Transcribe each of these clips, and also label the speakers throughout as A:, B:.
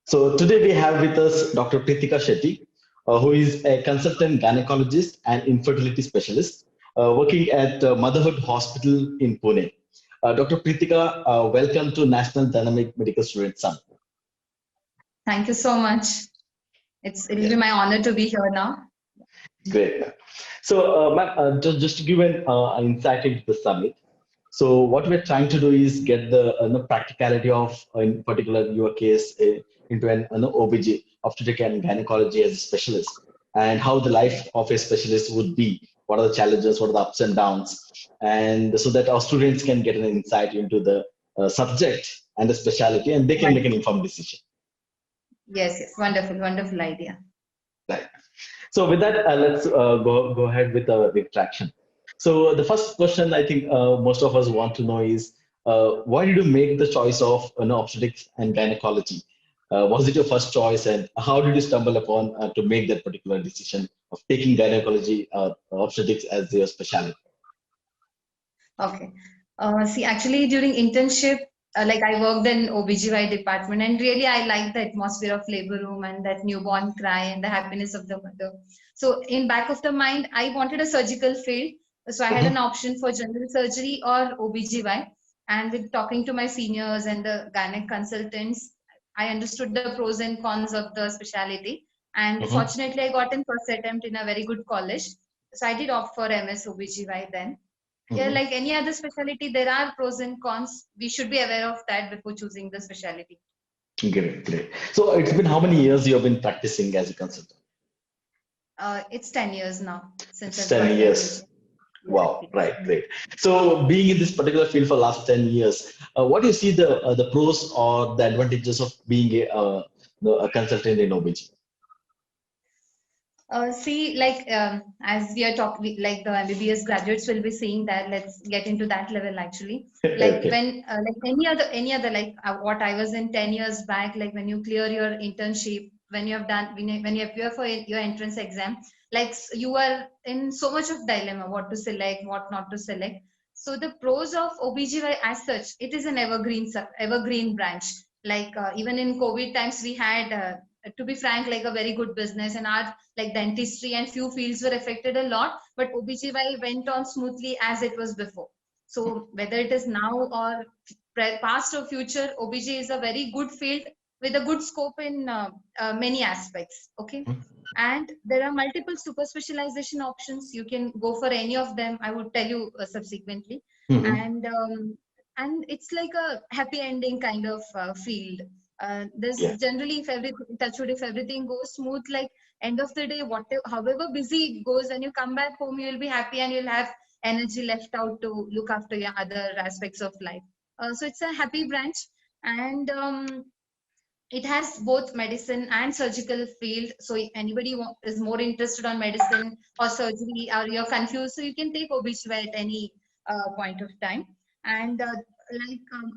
A: So today we have with us Dr. Pritika Shetty, who is a consultant gynecologist and infertility specialist working at Motherhood Hospital in Pune. Dr. Pritika, welcome to National Dynamic Medical Student Summit.
B: Thank you so much. It'll be my honor to be here now.
A: Great. So, ma'am, just to give an insight into the summit. So, what we're trying to do is get the practicality of, in particular, your case into an OBG, obstetric and gynecology as a specialist, and how the life of a specialist would be. What are the challenges? What are the ups and downs? And so that our students can get an insight into the subject and the specialty, and they can make an informed decision.
B: Yes, wonderful, wonderful idea.
A: Right. So with that, let's go ahead with the traction. So the first question I think most of us want to know is why did you make the choice of obstetrics and gynecology? Was it your first choice, and how did you stumble upon to make that particular decision of taking gynecology, obstetrics as your specialty?
B: Okay. See, actually, during internship, like I worked in OBGY department, and really I liked the atmosphere of labor room and that newborn cry and the happiness of the mother. So in back of the mind, I wanted a surgical field. So I had an option for general surgery or OBGY. And with talking to my seniors and the gynec consultants, I understood the pros and cons of the specialty. And fortunately, I got in first attempt in a very good college. So I did opt for MS OBGY then. Yeah, like any other specialty, there are pros and cons. We should be aware of that before choosing the specialty.
A: Great, great. So it's been how many years you have been practicing as a consultant?
B: It's 10 years now since
A: It's 10 years. Wow, right, great. So being in this particular field for last 10 years, what do you see the pros or the advantages of being a consultant in OBG?
B: See, like as we are talking, like the MBBS graduates will be seeing that. Let's get into that level actually. Like
A: Okay.
B: when, like any other, like what I was in 10 years back. Like when you clear your internship, when you have done, when you appear for your entrance exam, like you are in so much of dilemma, what to select, what not to select. So the pros of OBGY as such, it is an evergreen branch. Like even in COVID times, we had. To be frank, like a very good business, and our like dentistry and few fields were affected a lot, but OBGY went on smoothly as it was before. So whether it is now or past or future, OBG is a very good field with a good scope in many aspects. Okay. And there are multiple super specialization options. You can go for any of them. I would tell you subsequently. And it's like a happy ending kind of field. There's generally, if everything touch wood, if everything goes smooth, like end of the day, whatever, however busy it goes, when you come back home, you'll be happy and you'll have energy left out to look after your other aspects of life. So it's a happy branch, and it has both medicine and surgical field. So if anybody is more interested on medicine or surgery, or you're confused, so you can take OBGY at any point of time. And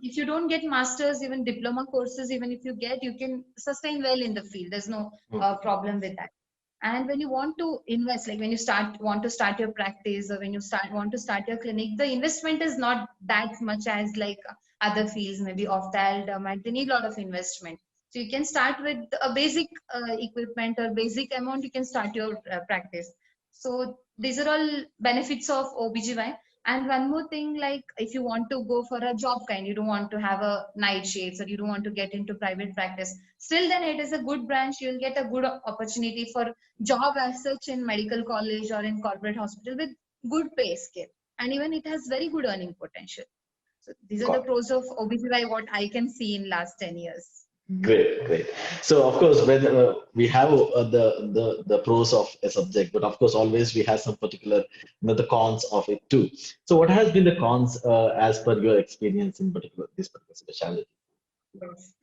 B: if you don't get masters, even diploma courses, even if you get, you can sustain well in the field. There's no problem with that. And when you want to invest, like when you want to start your practice, or when you want to start your clinic, the investment is not that much as like other fields, maybe ophthalmology, they need a lot of investment. So you can start with a basic equipment or basic amount, you can start your practice. So these are all benefits of OBGY. And one more thing, like if you want to go for a job kind, you don't want to have a night shifts, or you don't want to get into private practice, still then it is a good branch. You'll get a good opportunity for job as such in medical college or in corporate hospital with good pay scale. And even it has very good earning potential. So these are the pros of OBGY, what I can see in last 10 years.
A: Great, great. So of course, when we have the pros of a subject, but of course, always we have some particular, the cons of it too. So what has been the cons as per your experience in particular this particular specialty?
B: Yes.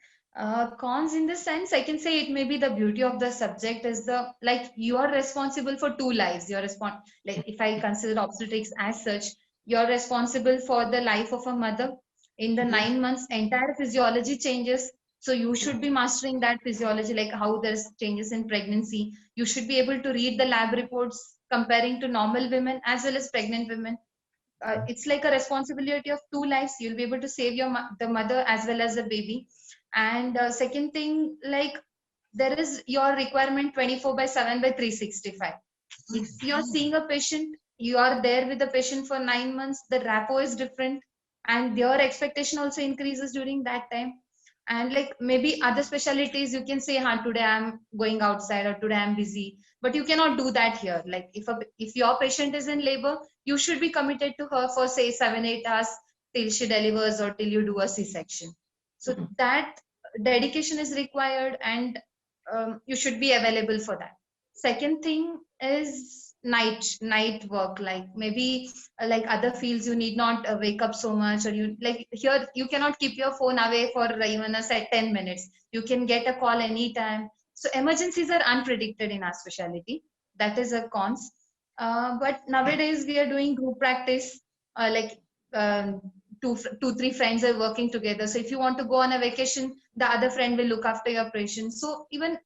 B: Cons in the sense, I can say it may be the beauty of the subject is the, like you are responsible for two lives. You're like if I consider obstetrics as such, you're responsible for the life of a mother. In the 9 months, entire physiology changes. So you should be mastering that physiology, like how there's changes in pregnancy. You should be able to read the lab reports comparing to normal women as well as pregnant women. It's like a responsibility of two lives. You'll be able to save the mother as well as the baby. And second thing, like there is your requirement 24/7 by 365. If you're seeing a patient, you are there with the patient for 9 months, the rapport is different, and your expectation also increases during that time. And like maybe other specialties, you can say, today I'm going outside or today I'm busy, but you cannot do that here. Like if your patient is in labor, you should be committed to her for say 7-8 hours till she delivers or till you do a C-section. So that dedication is required, and you should be available for that. Second thing is night work. Like maybe like other fields, you need not wake up so much, or you like here you cannot keep your phone away for even a set 10 minutes. You can get a call anytime. So emergencies are unpredicted in our specialty. That is a cons. But nowadays we are doing group practice, like um, two, three friends are working together. So if you want to go on a vacation, the other friend will look after your patient. So even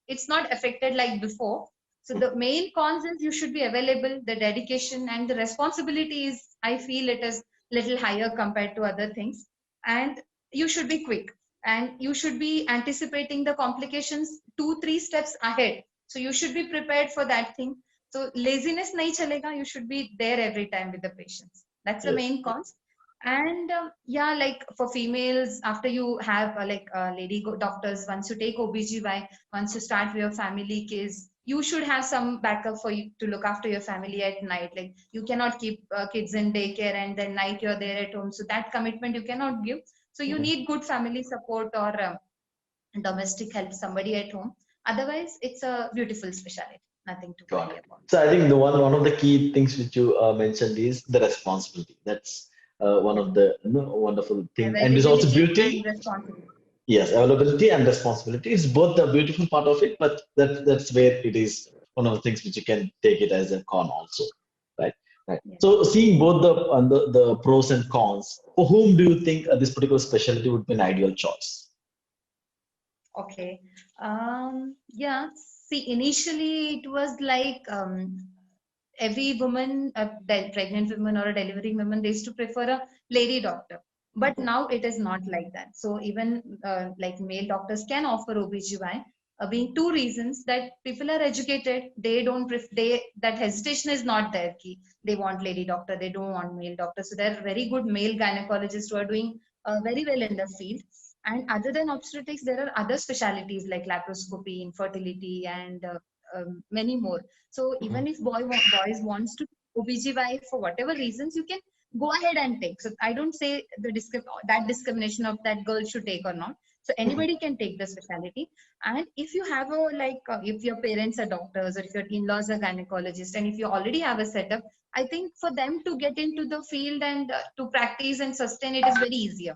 B: it's not affected like before. So the main cons is you should be available, the dedication and the responsibility is, I feel it is little higher compared to other things. And you should be quick, and you should be anticipating the complications 2-3 steps ahead. So you should be prepared for that thing. So laziness nahi chalega, you should be there every time with the patients. That's the
A: Yes.
B: main cons. And yeah, like for females, after you have lady doctors, once you take OBGY, once you start with your family case, you should have some backup for you to look after your family at night. Like you cannot keep kids in daycare and then night you're there at home. So that commitment you cannot give. So you need good family support or domestic help, somebody at home. Otherwise, it's a beautiful specialty. Nothing to
A: Got
B: worry
A: it.
B: about.
A: So I think the one of the key things which you mentioned is the responsibility. That's one
B: Yeah.
A: of the wonderful thing, and there's also
B: Availability and
A: beauty.
B: responsibility.
A: Yes, availability and responsibility is both the beautiful part of it, but that's where it is one of the things which you can take it as a con also, right? Right.
B: Yes.
A: So seeing both the pros and cons, for whom do you think this particular specialty would be an ideal choice?
B: Okay. Yeah. See, initially it was like every woman, a pregnant woman or a delivering woman, they used to prefer a lady doctor. But now it is not like that. So even like male doctors can offer OBGY, being two reasons that people are educated. They don't, that hesitation is not there. Ki they want lady doctor, they don't want male doctor. So there are very good male gynecologists who are doing very well in the field. And other than obstetrics, there are other specialties like laparoscopy, infertility, and many more. So even if boys wants to OBGY for whatever reasons, you can go ahead and take. So I don't say that discrimination of that girl should take or not. So anybody can take the specialty. And if you have if your parents are doctors or if your in-laws are gynecologists, and if you already have a setup, I think for them to get into the field and to practice and sustain it is very easier.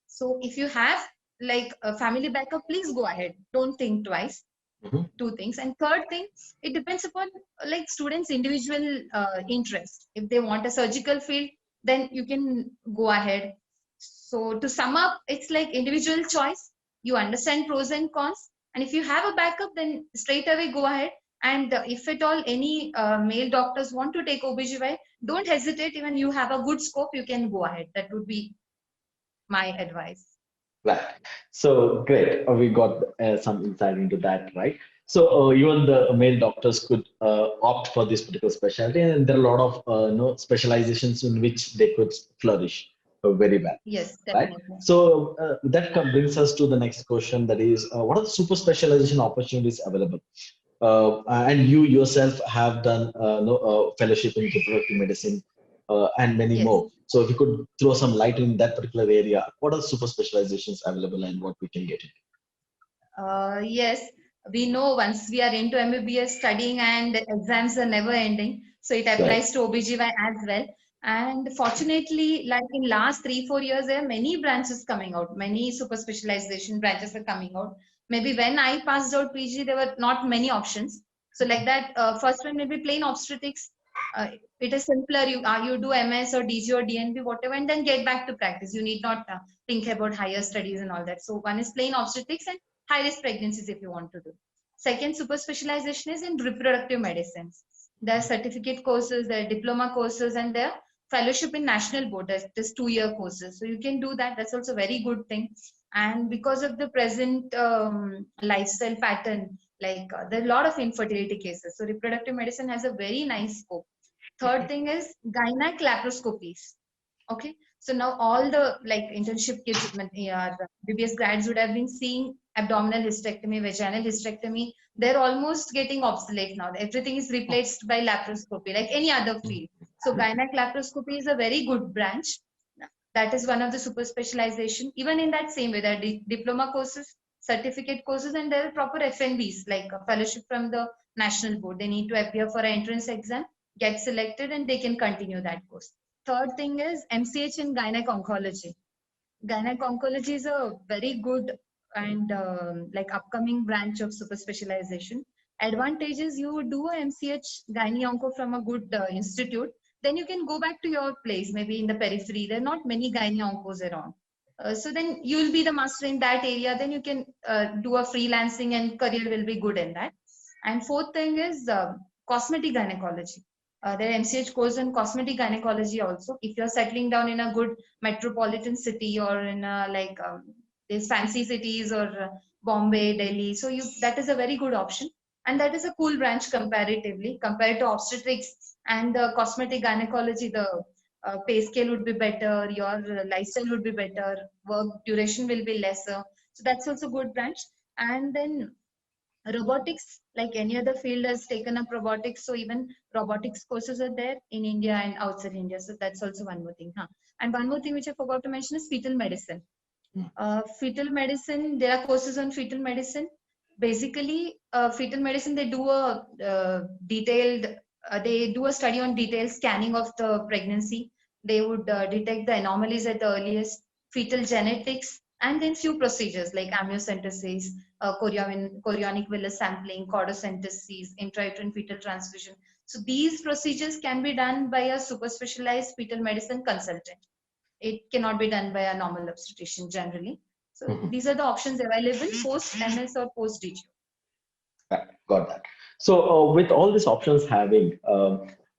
B: So if you have like a family backup, please go ahead. Don't think twice.
A: Mhm.
B: Two things. And third thing, it depends upon like students' individual interest. If they want a surgical field, then you can go ahead. So to sum up, it's like individual choice. You understand pros and cons. And if you have a backup, then straight away go ahead. And if at all any male doctors want to take OBGY, don't hesitate. Even you have a good scope, you can go ahead. That would be my advice.
A: Right. So great. We got some insight into that, right? So even the male doctors could opt for this particular specialty, and there are a lot of specializations in which they could flourish very well,
B: Yes,
A: right?
B: definitely.
A: So that brings us to the next question. That is, what are the super specialization opportunities available? And you yourself have done fellowship in reproductive medicine and many
B: Yes.
A: more. So if you could throw some light in that particular area, what are the super specializations available and what we can get into?
B: Yes, we know once we are into MBBS studying and exams are never ending. So it
A: Right.
B: applies to OBGY as well. And fortunately, like in last 3-4 years, there are many branches coming out. Many super specialization branches are coming out. Maybe when I passed out PG, there were not many options. So like that, first one may be plain obstetrics. Uh, it is simpler. You do MS or DG or DNB, whatever, and then get back to practice. You need not think about higher studies and all that. So one is plain obstetrics and high risk pregnancies if you want to do. Second super specialization is in reproductive medicines. There are certificate courses, there are diploma courses, and there are fellowship in national board. That is 2-year courses. So you can do that. That's also a very good thing. And because of the present lifestyle pattern, like there are a lot of infertility cases. So reproductive medicine has a very nice scope. Third thing is gynec laparoscopies. Okay, so now all the like internship kids, yeah, BBS grads would have been seeing abdominal hysterectomy, vaginal hysterectomy. They're almost getting obsolete now. Everything is replaced by laparoscopy, like any other field. So gynec laparoscopy is a very good branch. That is one of the super specialization. Even in that same way, there are diploma courses, certificate courses, and there are proper FNBs, like a fellowship from the national board. They need to appear for an entrance exam, get selected, and they can continue that course. Third thing is MCH in gynec oncology. Gynec oncology is a very good and like upcoming branch of super specialization. Advantage is you do a MCH gynae onco from a good institute, then you can go back to your place, maybe in the periphery. There are not many gynae oncos around. So then you will be the master in that area. Then you can do a freelancing and career will be good in that. And fourth thing is cosmetic gynecology. There are MCH course in cosmetic gynecology also. If you're settling down in a good metropolitan city or in like these fancy cities or Bombay, Delhi, so you that is a very good option, and that is a cool branch comparatively compared to obstetrics and cosmetic gynecology. The pay scale would be better, your lifestyle would be better, work duration will be lesser. So that's also good branch. And then robotics, like any other field, has taken up robotics. So even robotics courses are there in India and outside India. So that's also one more thing. Huh? And one more thing which I forgot to mention is fetal medicine. Fetal medicine, there are courses on fetal medicine. Basically, fetal medicine, they do a they do a study on detailed scanning of the pregnancy. They would detect the anomalies at the earliest, fetal genetics, and then few procedures like amniocentesis, chorionic villus sampling, cordocentesis, intrauterine fetal transfusion. So these procedures can be done by a super specialized fetal medicine consultant. It cannot be done by a normal obstetrician generally. So these are the options available post MS or post DGO.
A: Got that. So with all these options having,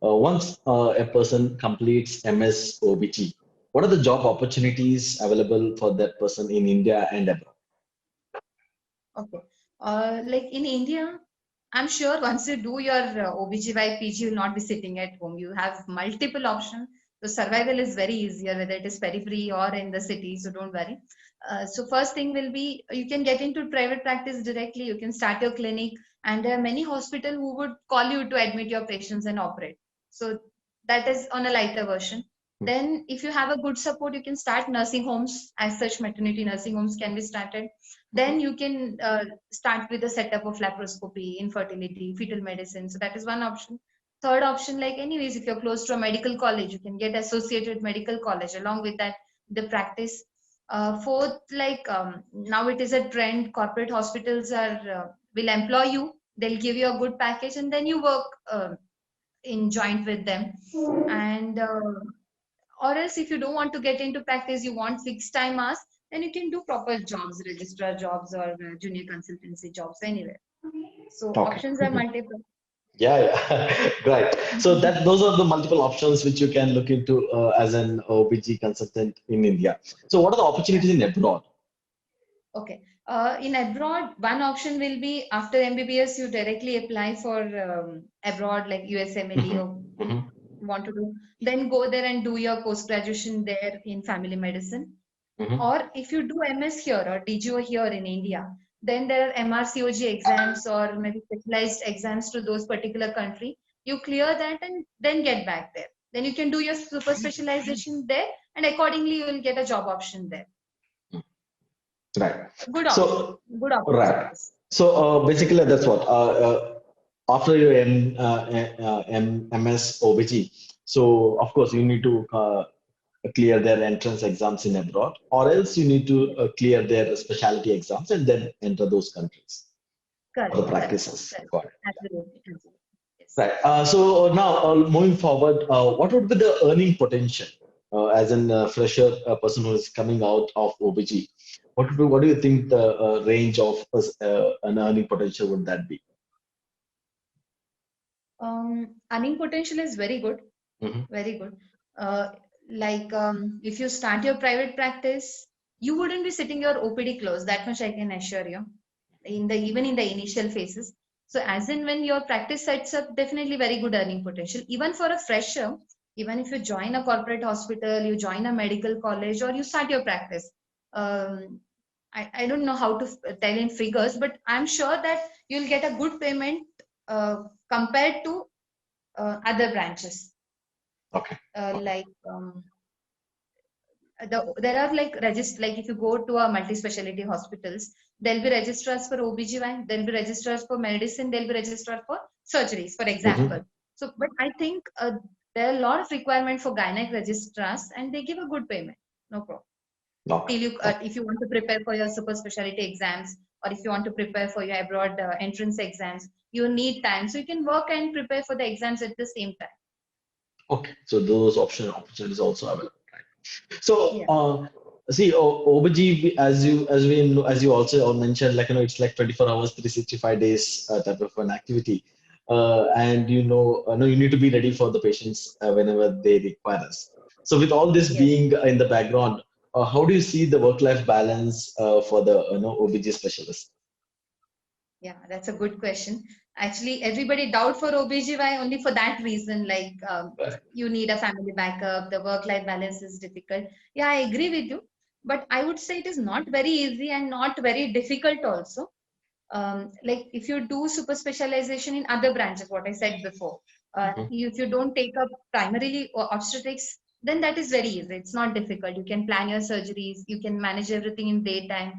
A: once a person completes MS OBG, what are the job opportunities available for that person in India and abroad?
B: Okay. Like in India, I'm sure once you do your OBGY PG, you will not be sitting at home. You have multiple options. So survival is very easier, whether it is periphery or in the city. So don't worry. So first thing will be you can get into private practice directly. You can start your clinic, and there are many hospitals who would call you to admit your patients and operate. So that is on a lighter version. Then, if you have a good support, you can start nursing homes. As such, maternity nursing homes can be started. Then you can start with the setup of laparoscopy, infertility, fetal medicine. So that is one option. Third option, like anyways, if you're close to a medical college, you can get associated medical college. Along with that, the practice. Fourth, like now it is a trend. Corporate hospitals are will employ you. They'll give you a good package, and then you work in joint with them. And or else, if you don't want to get into practice, you want fixed time hours, then you can do proper jobs, registrar jobs or junior consultancy jobs anywhere. So
A: Okay.
B: options are multiple.
A: Yeah, yeah, right. So that those are the multiple options which you can look into as an OBG consultant in India. So what are the
B: Yeah.
A: opportunities in abroad?
B: Okay. In abroad, one option will be after MBBS, you directly apply for abroad, like USMLE or
A: Mhm.
B: want to do, then go there and do your post graduation there in family medicine.
A: Mhm.
B: Or if you do MS here or DGO here in India, then there are MRCOG exams or maybe specialized exams to those particular country. You clear that and then get back there. Then you can do your super specialization there, and accordingly you will get a job option there.
A: Right.
B: Good option.
A: So
B: Good
A: right.
B: opportunities.
A: So basically that's what after your MS OBG. So of course you need to clear their entrance exams in abroad, or else you need to clear their specialty exams and then enter those countries for the
B: Correct, correct,
A: practices.
B: correct.
A: Got it.
B: Absolutely, absolutely. Yes.
A: Right. So now moving forward, what would be the earning potential as an fresher person who is coming out of OBG? What do you think the range of an earning potential would that be?
B: Earning potential is very good,
A: Mhm.
B: very good. Uh, like if you start your private practice, you wouldn't be sitting your OPD close. That much I can assure you. Even in the initial phases. So as in when your practice sets up, definitely very good earning potential. Even for a fresher, even if you join a corporate hospital, you join a medical college, or you start your practice. I don't know how to tell in figures, but I'm sure that you'll get a good payment compared to other branches.
A: Okay.
B: Like there are like if you go to a multi-specialty hospitals, there'll be registrars for OBGYN, there'll be registrars for medicine, there'll be registrars for surgeries, for example. So, but I think there are a lot of requirement for gynec registrars, and they give a good payment. No problem.
A: Okay.
B: Till you, if you want to prepare for your super specialty exams, or if you want to prepare for your abroad entrance exams, you need time. So you can work and prepare for the exams at the same time.
A: Okay. So those opportunities also available. So,
B: Yeah.
A: see, OBG, as you also mentioned, like it's like 24 hours, 365 days type of an activity, and no, you need to be ready for the patients whenever they require us. So, with all this
B: Yes.
A: being in the background, how do you see the work-life balance for the OBG specialist?
B: Yeah, that's a good question. Actually, everybody doubt for OBGY only for that reason. Like
A: Right.
B: you need a family backup, the work-life balance is difficult. Yeah, I agree with you. But I would say it is not very easy and not very difficult also. Like if you do super specialization in other branches, what I said before, if you don't take up primarily obstetrics, then that is very easy. It's not difficult. You can plan your surgeries, you can manage everything in daytime,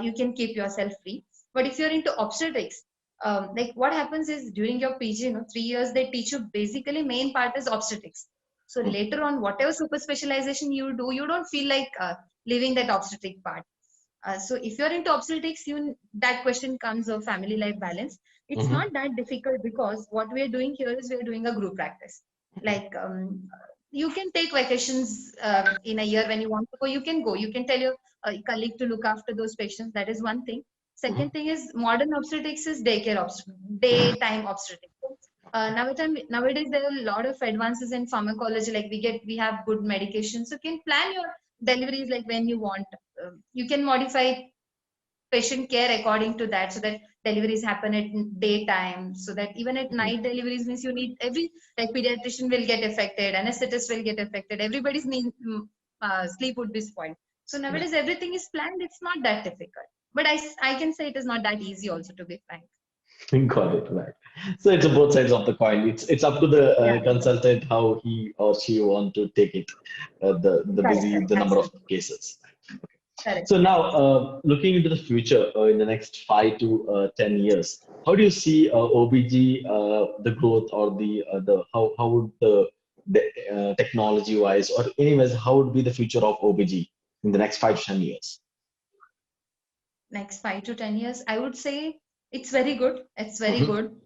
B: you can keep yourself free. But if you're into obstetrics, like what happens is during your PG, 3 years, they teach you basically main part is obstetrics. So later on, whatever super specialization you do, you don't feel like leaving that obstetric part. So if you're into obstetrics, that question comes of family life balance. It's
A: Mm-hmm.
B: not that difficult because what we are doing here is we are doing a group practice. Like you can take vacations in a year when you want to go. You can go. You can tell your colleague to look after those patients. That is one thing. Second thing is modern obstetrics is daytime obstetrics. Nowadays there are a lot of advances in pharmacology. Like we have good medications. So you can plan your deliveries like when you want. You can modify patient care according to that so that deliveries happen at daytime, so that even at night deliveries means you need every, like pediatrician will get affected, anesthetist will get affected, everybody's sleep would be spoiled. So nowadays everything is planned. It's not that difficult, but I can say it is not that easy also, to be frank.
A: Got it, right. So it's both sides of the coin. It's up to the
B: Yeah,
A: consultant how he or she want to take it,
B: correct, correct,
A: the number of
B: absolutely
A: cases.
B: correct,
A: So now,
B: correct.
A: looking into the future in the next 5 to 10 years, how do you see OBG the growth, or the how would the technology wise, or anyways, how would be the future of OBG in the next 5 to 10 years?
B: Next 5 to 10 years, I would say it's very good. It's very
A: Mm-hmm.
B: good.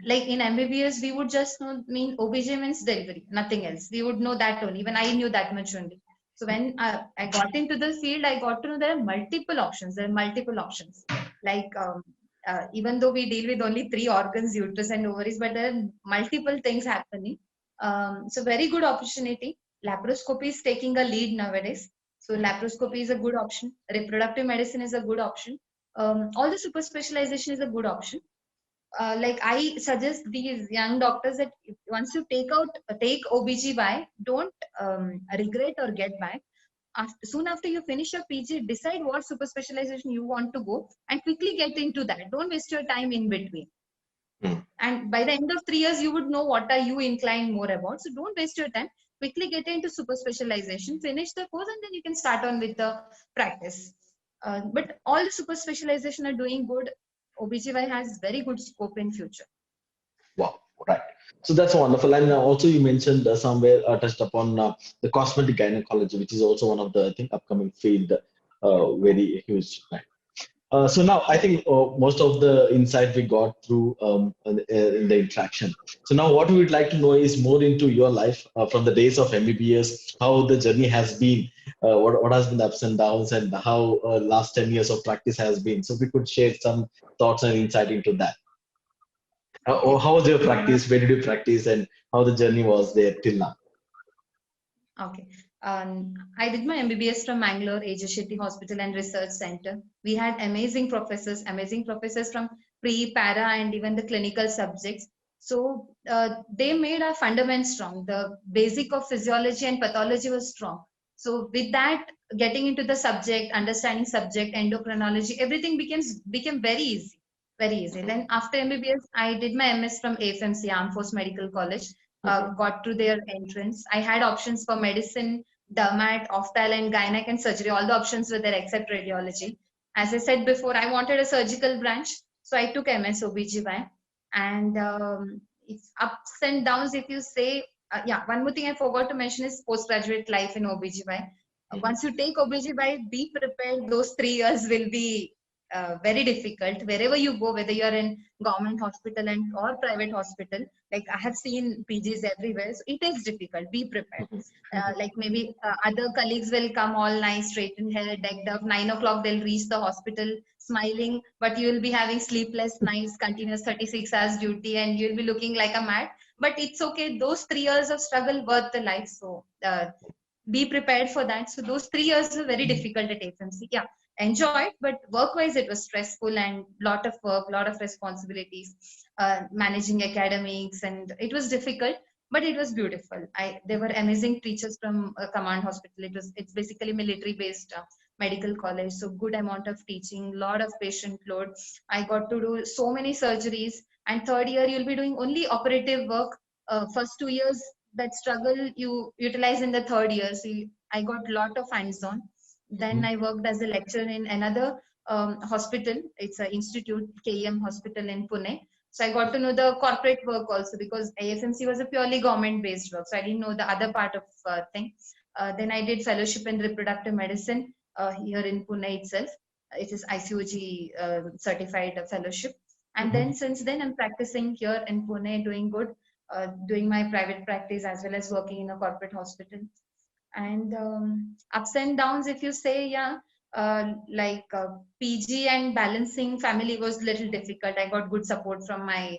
B: Like in MBBS, we would just know mean OBJ means delivery, nothing else. We would know that only. Even I knew that much only. So when I got into the field, I got to know there are multiple options. There are multiple options. Like even though we deal with only three organs, uterus and ovaries, but there are multiple things happening. So very good opportunity. Laparoscopy is taking a lead nowadays. So laparoscopy is a good option. Reproductive medicine is a good option. All the super specialization is a good option. Like I suggest these young doctors that once you take OBGY, don't regret or get back. Soon after you finish your PG, decide what super specialization you want to go and quickly get into that. Don't waste your time in between. And by the end of 3 years, you would know what are you inclined more about. So don't waste your time. Quickly get into super specialization, finish the course, and then you can start on with the practice. But all the super specialization are doing good. OBGY has very good scope in future.
A: Wow, right. So that's wonderful. And also you mentioned somewhere touched upon the cosmetic gynecology, which is also one of the I think upcoming field, very huge. Right. So now I think most of the insight we got through in the interaction. So now what we would like to know is more into your life from the days of MBBS, how the journey has been, what has been the ups and downs, and how last 10 years of practice has been. So we could share some thoughts and insight into that. Or
B: Okay.
A: how was your practice? Where did you practice, and how the journey was there till now?
B: Okay. I did my MBBS from Mangalore, AJ Shetty Hospital and Research Center. We had amazing professors from pre, para, and even the clinical subjects. So they made our fundamentals strong. The basic of physiology and pathology was strong. So with that, getting into the subject, understanding subject, endocrinology, everything became very easy, very easy. Then after MBBS, I did my MS from AFMC, Armed Force Medical College. Got to their entrance. I had options for medicine, dermat, ophthalm, and gynec and surgery. All the options were there except radiology. As I said before, I wanted a surgical branch, so I took MS OBGY. And it's ups and downs. If you say, yeah, one more thing I forgot to mention is postgraduate life in OBGY. Once you take OBGY, be prepared. Those 3 years will be very difficult wherever you go, whether you are in government hospital and or private hospital. Like I have seen PGs everywhere, so it is difficult. Be prepared. Like maybe other colleagues will come all nice, straightened hair, decked up. 9 o'clock they'll reach the hospital smiling, but you will be having sleepless nights, continuous 36 hours duty, and you'll be looking like a mad. But it's okay. Those 3 years of struggle worth the life. So be prepared for that. So those 3 years were very difficult at FMC. Yeah, enjoyed, but work-wise it was stressful and lot of work, lot of responsibilities, managing academics, and it was difficult, but it was beautiful. There were amazing teachers from Command Hospital. It's basically military-based medical college, so good amount of teaching, lot of patient load. I got to do so many surgeries, and third year you'll be doing only operative work. First 2 years that struggle you utilize in the third year. So I got lot of hands-on. Then I worked as a lecturer in another hospital. It's an institute, KEM Hospital in Pune. So I got to know the corporate work also because AFMC was a purely government-based work. So I didn't know the other part of thing. Then I did fellowship in reproductive medicine here in Pune itself. It is ICOG certified fellowship. And then since then I'm practicing here in Pune, doing good, doing my private practice as well as working in a corporate hospital. And ups and downs, if you say, yeah, like PG and balancing family was little difficult. I got good support from my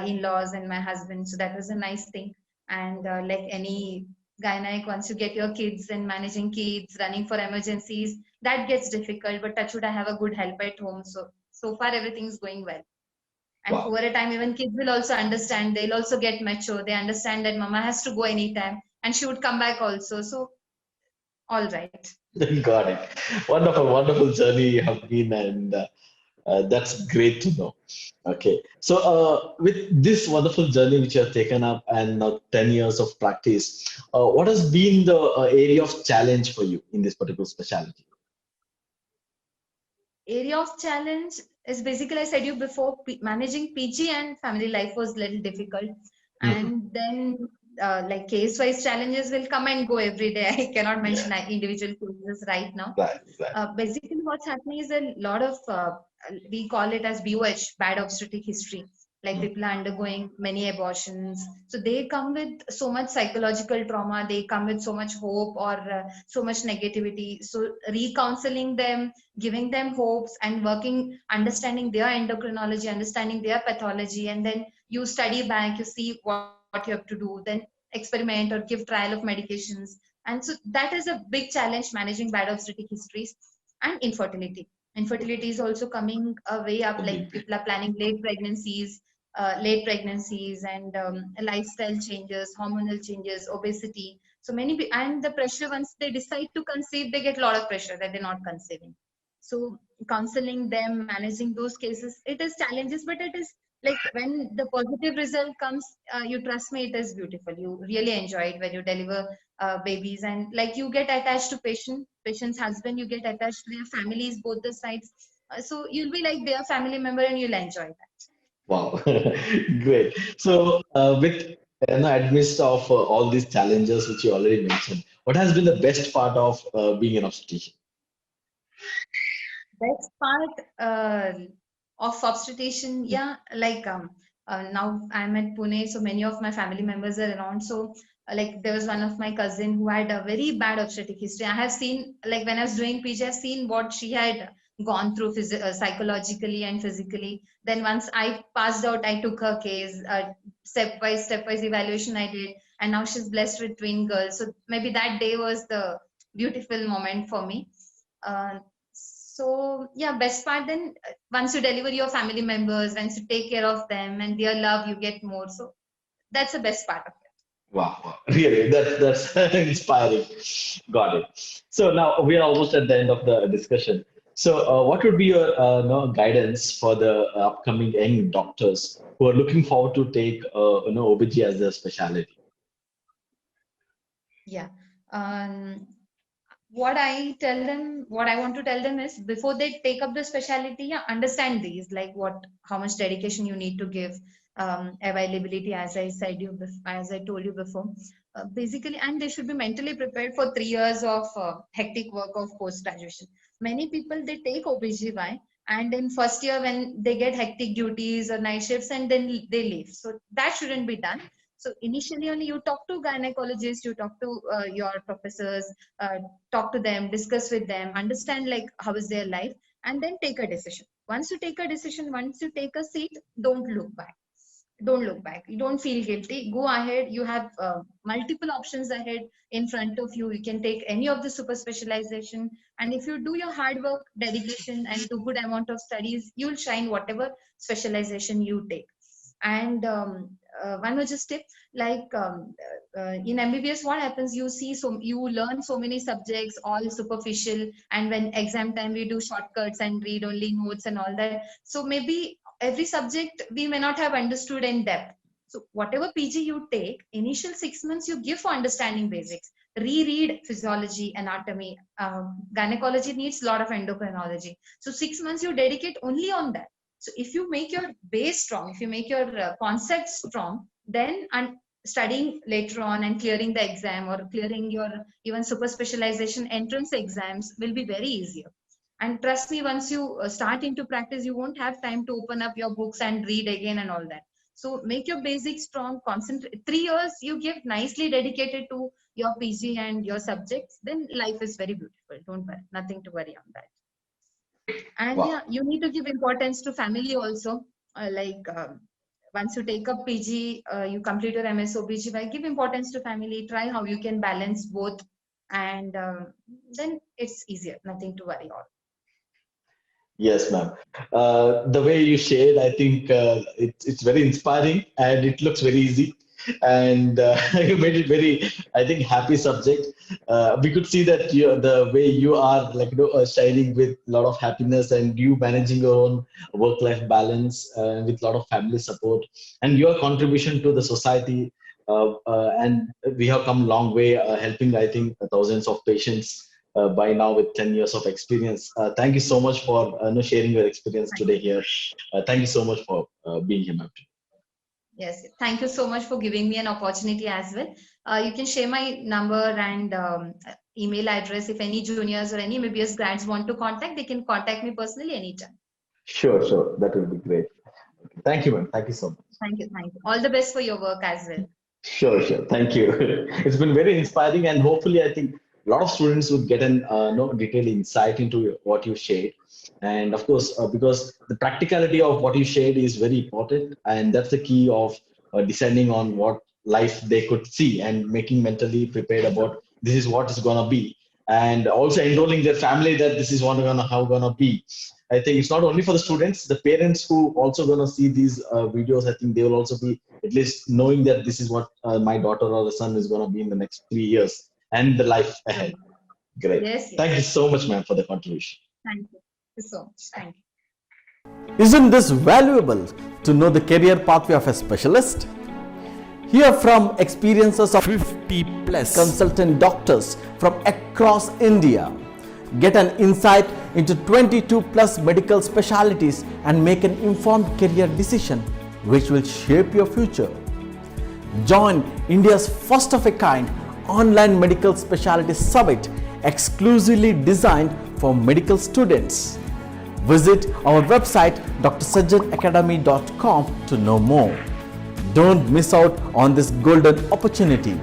B: in-laws and my husband, so that was a nice thing. And like any gynec, once you get your kids and managing kids, running for emergencies, that gets difficult. But touch wood, I have a good help at home, so far everything's going well. And
A: Wow.
B: over a time, even kids will also understand. They'll also get mature. They understand that mama has to go anytime, and she would come back also. So all right.
A: Got it. Wonderful, wonderful journey you have been, and that's great to know. Okay, so with this wonderful journey which you have taken up and now 10 years of practice, what has been the area of challenge for you in this particular specialty?
B: Area of challenge is basically, I said you before, managing PG and family life was little difficult.
A: Mhm.
B: And then like case-wise challenges will come and go every day. I cannot mention individual cases right now.
A: Right, right.
B: Basically, what's happening is a lot of, we call it as BOH, bad obstetric history. Like
A: Mm.
B: people are undergoing many abortions. So they come with so much psychological trauma. They come with so much hope or so much negativity. So recounseling them, giving them hopes and working, understanding their endocrinology, understanding their pathology. And then you study back, you see what you have to do, then experiment or give trial of medications. And so that is a big challenge, managing bad obstetric histories. And infertility. Infertility is also coming way up,
A: A
B: like
A: big
B: people are planning late pregnancies and lifestyle changes, hormonal changes, obesity. So many, and the pressure, once they decide to conceive, they get a lot of pressure that they're not conceiving. So counseling them, managing those cases, it is challenges, but it is like when the positive result comes, you trust me, it is beautiful. You really enjoy it when you deliver babies, and like you get attached to patient's husband, you get attached to their families, both the sides. So you'll be like their family member and you'll enjoy that.
A: wow. Great. So, with amidst of all these challenges which you already mentioned, what has been the best part of being an obstetrician?
B: Best part of obstetrician, yeah, like now I'm at Pune, so many of my family members are around. So like there was one of my cousin who had a very bad obstetric history. I have seen, like when I was doing PG, I've seen what she had gone through psychologically and physically. Then once I passed out, I took her case, step-wise evaluation I did, and now she's blessed with twin girls. So maybe that day was the beautiful moment for me. So yeah, best part then, once you deliver your family members, once you take care of them and their love, you get more. So that's the best part of it.
A: Wow, really, that's inspiring. Got it. So now we are almost at the end of the discussion. So, what would be your guidance for the upcoming young doctors who are looking forward to take OBG as their specialty?
B: Yeah. What I want to tell them is, before they take up the specialty, yeah, understand these, like how much dedication you need to give, availability, as I said as I told you before, basically, and they should be mentally prepared for 3 years of hectic work of post graduation. Many people, they take OBGY, and in first year when they get hectic duties or night shifts, and then they leave. So that shouldn't be done. So initially only you talk to gynecologists, you talk to your professors, talk to them, discuss with them, understand like how is their life, and then take a decision. Once you take a decision, once you take a seat, don't look back. Don't look back. You don't feel guilty. Go ahead. You have multiple options ahead in front of you. You can take any of the super specialization, and if you do your hard work, dedication, and do good amount of studies, you'll shine whatever specialization you take. And one more just tip, like in MBBS, what happens? You learn so many subjects, all superficial, and when exam time, we do shortcuts and read only notes and all that. So maybe every subject we may not have understood in depth. So whatever PG you take, initial 6 months you give for understanding basics. Reread physiology, anatomy. Gynecology needs a lot of endocrinology. So 6 months you dedicate only on that. So if you make your base strong, if you make your concepts strong, then studying later on and clearing the exam or clearing your even super specialization entrance exams will be very easier. And trust me, once you start into practice, you won't have time to open up your books and read again and all that. So make your basics strong, concentrate. 3 years you give nicely dedicated to your PG and your subjects, then life is very beautiful. Don't worry, nothing to worry on that. And
A: Wow.
B: yeah, you need to give importance to family also. Once you take up PG, you complete your MS OBGY, give importance to family, try how you can balance both, and then it's easier, nothing to worry on.
A: Yes, ma'am. The way you shared, I think it's very inspiring and it looks very easy. And you made it very, I think, happy subject. We could see that the way you are shining with a lot of happiness and you managing your own work-life balance with a lot of family support and your contribution to the society. And we have come a long way helping, I think, thousands of patients by now with 10 years of experience. Thank you so much for sharing your experience today here. Thank you so much for being here, ma'am.
B: Yes, thank you so much for giving me an opportunity as well. You can share my number and email address. If any juniors or any MBBS grads want to contact, they can contact me personally anytime.
A: Sure. That will be great. Thank you, ma'am. Thank you so much.
B: Thank you. All the best for your work as well.
A: Sure. Thank you. It's been very inspiring, and hopefully, I think a lot of students would get an detailed insight into what you shared. And of course, because the practicality of what you shared is very important, and that's the key of deciding on what life they could see and making mentally prepared about this is what is gonna be, and also enrolling their family that this is what gonna be. I think it's not only for the students, the parents who also gonna see these videos. I think they will also be at least knowing that this is what my daughter or the son is gonna be in the next 3 years and the life ahead. Great.
B: Yes.
A: Thank you so much, ma'am, for the contribution.
B: Thank you so much. Thank you.
C: Isn't this valuable to know the career pathway of a specialist? Hear from experiences of 50 plus consultant doctors from across India. Get an insight into 22 plus medical specialties and make an informed career decision which will shape your future. Join India's first of a kind online medical specialty summit exclusively designed for medical students. Visit our website drsajjanacademy.com to know more. Don't miss out on this golden opportunity.